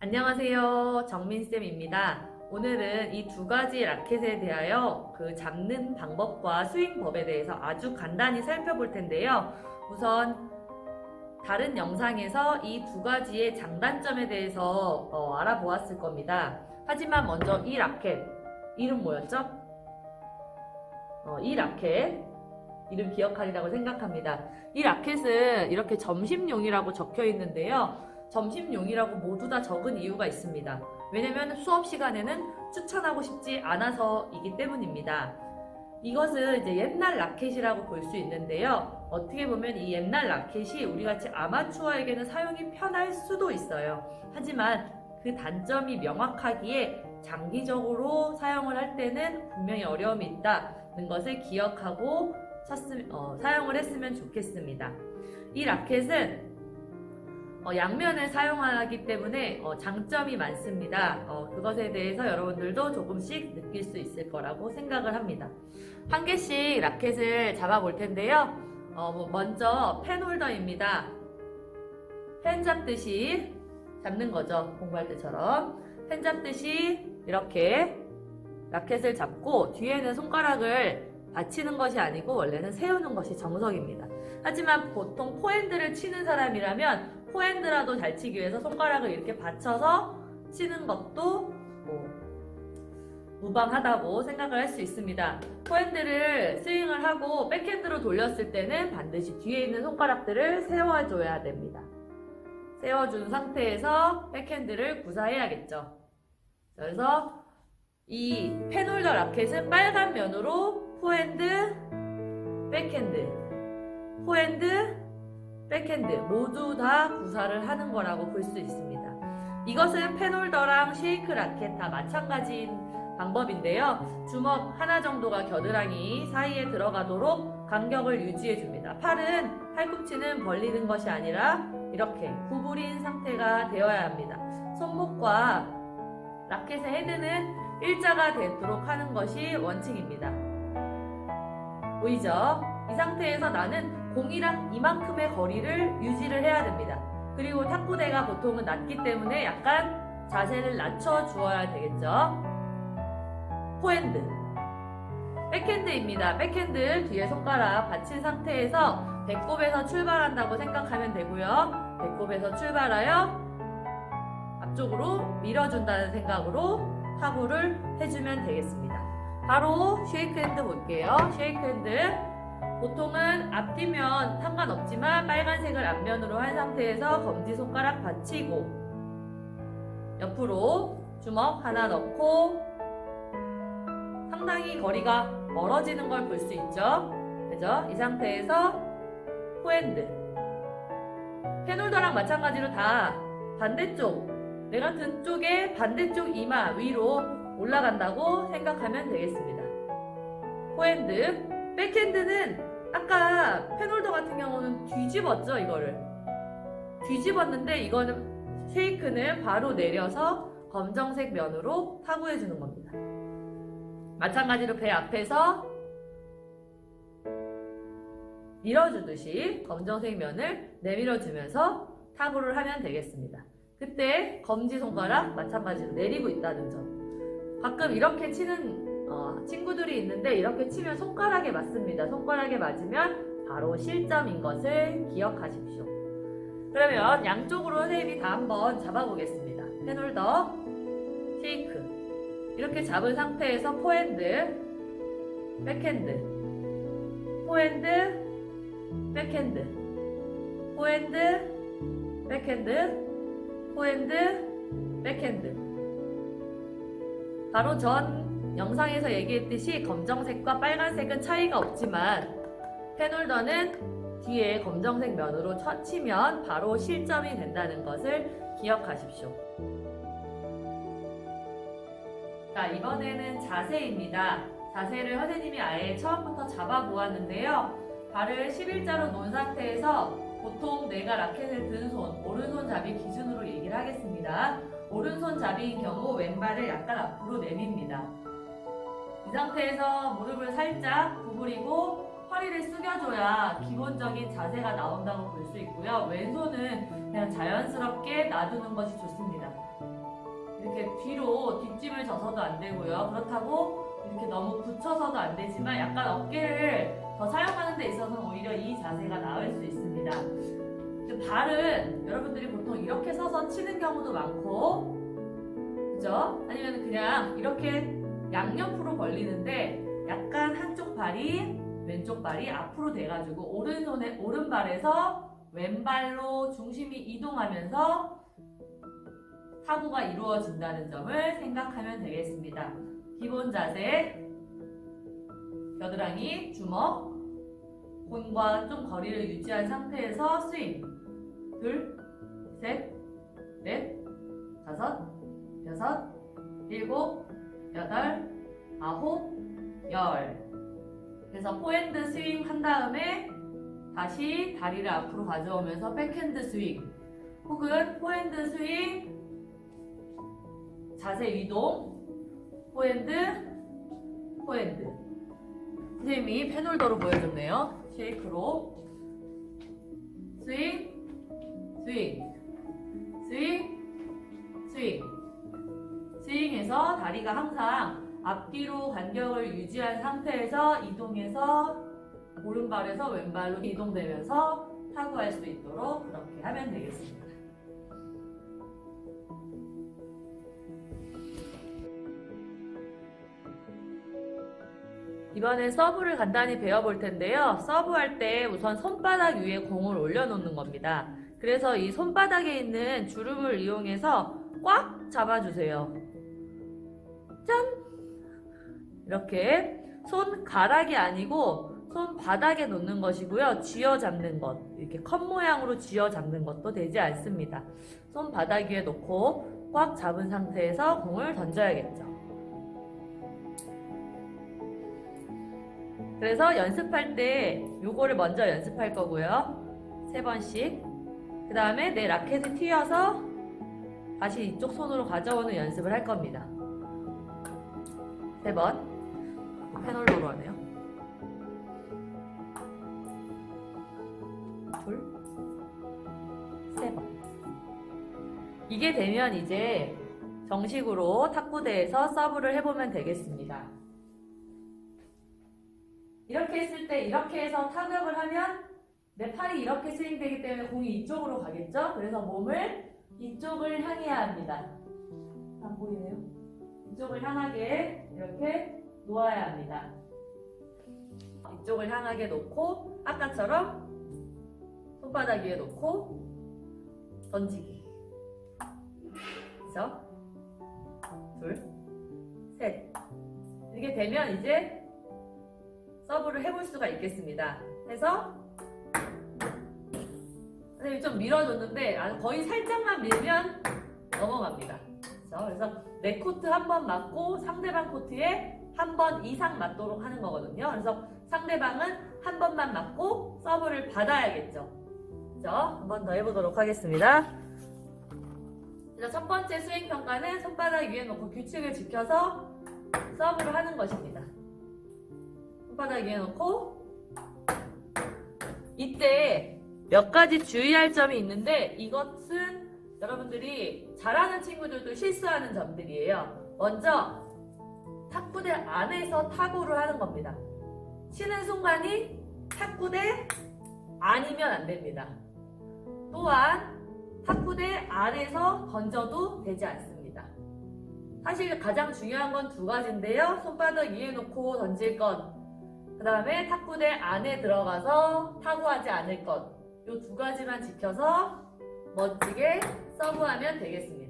안녕하세요. 정민쌤입니다. 오늘은 이 두 가지 라켓에 대하여 잡는 방법과 스윙법에 대해서 아주 간단히 살펴볼 텐데요. 우선 다른 영상에서 이 두 가지의 장단점에 대해서 알아보았을 겁니다. 하지만 먼저 이 라켓, 이름 뭐였죠? 이 라켓, 이름 기억하리라고 생각합니다. 이 라켓은 이렇게 점심용이라고 적혀 있는데요. 점심용이라고 모두 다 적은 이유가 있습니다. 왜냐면 수업 시간에는 추천하고 싶지 않아서이기 때문입니다. 이것은 이제 옛날 라켓이라고 볼 수 있는데요. 어떻게 보면 이 옛날 라켓이 우리같이 아마추어에게는 사용이 편할 수도 있어요. 하지만 그 단점이 명확하기에 장기적으로 사용을 할 때는 분명히 어려움이 있다는 것을 기억하고 사용을 했으면 좋겠습니다. 이 라켓은 양면을 사용하기 때문에 장점이 많습니다. 그것에 대해서 여러분들도 조금씩 느낄 수 있을 거라고 생각을 합니다. 한 개씩 라켓을 잡아 볼 텐데요. 먼저 펜홀더입니다. 펜 잡듯이 잡는 거죠. 공부할 때처럼. 펜 잡듯이 이렇게 라켓을 잡고 뒤에는 손가락을 받치는 것이 아니고 원래는 세우는 것이 정석입니다. 하지만 보통 포핸드를 치는 사람이라면 포핸드라도 잘 치기 위해서 손가락을 이렇게 받쳐서 치는 것도 무방하다고 생각을 할 수 있습니다. 포핸드를 스윙을 하고 백핸드로 돌렸을 때는 반드시 뒤에 있는 손가락들을 세워줘야 됩니다. 세워준 상태에서 백핸드를 구사해야겠죠. 그래서 이 펜홀더 라켓은 빨간 면으로 포핸드, 백핸드, 포핸드, 백핸드 모두 다 구사를 하는 거라고 볼 수 있습니다. 이것은 펜홀더랑 쉐이크 라켓 다 마찬가지인 방법인데요. 주먹 하나 정도가 겨드랑이 사이에 들어가도록 간격을 유지해 줍니다. 팔은 팔꿈치는 벌리는 것이 아니라 이렇게 구부린 상태가 되어야 합니다. 손목과 라켓의 헤드는 일자가 되도록 하는 것이 원칙입니다. 보이죠? 이 상태에서 나는 공이랑 이만큼의 거리를 유지를 해야 됩니다. 그리고 탁구대가 보통은 낮기 때문에 약간 자세를 낮춰 주어야 되겠죠. 포핸드, 백핸드입니다. 백핸드 뒤에 손가락 받친 상태에서 배꼽에서 출발한다고 생각하면 되고요. 배꼽에서 출발하여 앞쪽으로 밀어준다는 생각으로 타구를 해주면 되겠습니다. 바로 쉐이크 핸드 볼게요. 쉐이크 핸드 보통은 앞뒤면 상관없지만 빨간색을 앞면으로 한 상태에서 검지손가락 받치고 옆으로 주먹 하나 넣고 상당히 거리가 멀어지는 걸 볼 수 있죠. 그죠? 이 상태에서 포핸드 펜홀더랑 마찬가지로 다 반대쪽 내가 든 쪽에 반대쪽 이마 위로 올라간다고 생각하면 되겠습니다. 포핸드 백핸드는 아까 펜홀더 같은 경우는 뒤집었죠. 이거를 뒤집었는데 이거는 쉐이크는 바로 내려서 검정색 면으로 타구해 주는 겁니다. 마찬가지로 배 앞에서 밀어주듯이 검정색 면을 내밀어 주면서 타구를 하면 되겠습니다. 그때 검지손가락 마찬가지로 내리고 있다는 점. 가끔 이렇게 치는 친구들이 있는데 이렇게 치면 손가락에 맞습니다. 손가락에 맞으면 바로 실점인 것을 기억하십시오. 그러면 양쪽으로 선생님이 다 한번 잡아보겠습니다. 펜홀더, 쉐이크 이렇게 잡은 상태에서 포핸드, 백핸드, 포핸드, 백핸드, 포핸드, 백핸드, 포핸드, 백핸드. 바로 전 영상에서 얘기했듯이 검정색과 빨간색은 차이가 없지만 펜홀더는 뒤에 검정색 면으로 치면 바로 실점이 된다는 것을 기억하십시오. 자, 이번에는 자세입니다. 자세를 선생님이 아예 처음부터 잡아보았는데요. 발을 11자로 놓은 상태에서 보통 내가 라켓을 든 손, 오른손잡이 기준으로 얘기를 하겠습니다. 오른손잡이인 경우 왼발을 약간 앞으로 내밉니다. 이 상태에서 무릎을 살짝 구부리고 허리를 숙여줘야 기본적인 자세가 나온다고 볼 수 있고요. 왼손은 그냥 자연스럽게 놔두는 것이 좋습니다. 이렇게 뒤로 뒷짐을 져서도 안 되고요. 그렇다고 이렇게 너무 붙여서도 안 되지만 약간 어깨를 더 사용하는 데 있어서는 오히려 이 자세가 나을 수 있습니다. 발은 여러분들이 보통 이렇게 서서 치는 경우도 많고, 그죠? 아니면 그냥 이렇게 양옆으로 벌리는데 약간 한쪽 발이 왼쪽 발이 앞으로 돼가지고 오른발에서 왼발로 중심이 이동하면서 타구가 이루어진다는 점을 생각하면 되겠습니다. 기본 자세, 겨드랑이, 주먹, 공과 좀 거리를 유지한 상태에서 스윙. 둘, 셋, 넷, 다섯, 여섯, 일곱, 여덟, 아홉, 열. 그래서 포핸드 스윙 한 다음에 다시 다리를 앞으로 가져오면서 백핸드 스윙 혹은 포핸드 스윙 자세 이동 포핸드 포핸드. 선생님이 페놀더로 보여줬네요. 쉐이크로 스윙 스윙 스윙 스윙 스윙해서 다리가 항상 앞뒤로 간격을 유지한 상태에서 이동해서 오른발에서 왼발로 이동되면서 타구할 수 있도록 그렇게 하면 되겠습니다. 이번엔 서브를 간단히 배워볼 텐데요. 서브할 때 우선 손바닥 위에 공을 올려놓는 겁니다. 그래서 이 손바닥에 있는 주름을 이용해서 꽉 잡아주세요. 짠! 이렇게 손가락이 아니고 손바닥에 놓는 것이고요. 쥐어잡는 것, 이렇게 컵 모양으로 쥐어잡는 것도 되지 않습니다. 손바닥 위에 놓고 꽉 잡은 상태에서 공을 던져야겠죠. 그래서 연습할 때 요거를 먼저 연습할 거고요. 3번씩. 그 다음에 내 라켓을 튀어서 다시 이쪽 손으로 가져오는 연습을 할 겁니다. 3번. 페놀로로 하네요. 둘, 3번. 이게 되면 이제 정식으로 탁구대에서 서브를 해보면 되겠습니다. 이렇게 했을 때 이렇게 해서 타격을 하면 내 팔이 이렇게 스윙되기 때문에 공이 이쪽으로 가겠죠? 그래서 몸을 이쪽을 향해야 합니다. 안 보이네요? 이쪽을 향하게 이렇게 놓아야 합니다. 이쪽을 향하게 놓고 아까처럼 손바닥 위에 놓고 던지기. 그래서 둘, 셋. 이렇게 되면 이제 서브를 해볼 수가 있겠습니다. 해서 선생님이 좀 밀어줬는데 거의 살짝만 밀면 넘어갑니다. 그래서 내 코트 한 번 맞고 상대방 코트에 한 번 이상 맞도록 하는 거거든요. 그래서 상대방은 한 번만 맞고 서브를 받아야겠죠. 그래서 한 번 더 해보도록 하겠습니다. 그래서 첫 번째 스윙 평가는 손바닥 위에 놓고 규칙을 지켜서 서브를 하는 것입니다. 손바닥 위에 놓고 이때 몇 가지 주의할 점이 있는데 이것은 여러분들이 잘하는 친구들도 실수하는 점들이에요. 먼저 탁구대 안에서 타구를 하는 겁니다. 치는 순간이 탁구대 아니면 안 됩니다. 또한 탁구대 안에서 던져도 되지 않습니다. 사실 가장 중요한 건 2가지인데요. 손바닥 위에 놓고 던질 것, 그 다음에 탁구대 안에 들어가서 타구하지 않을 것, 이 2가지만 지켜서 멋지게 서브하면 되겠습니다.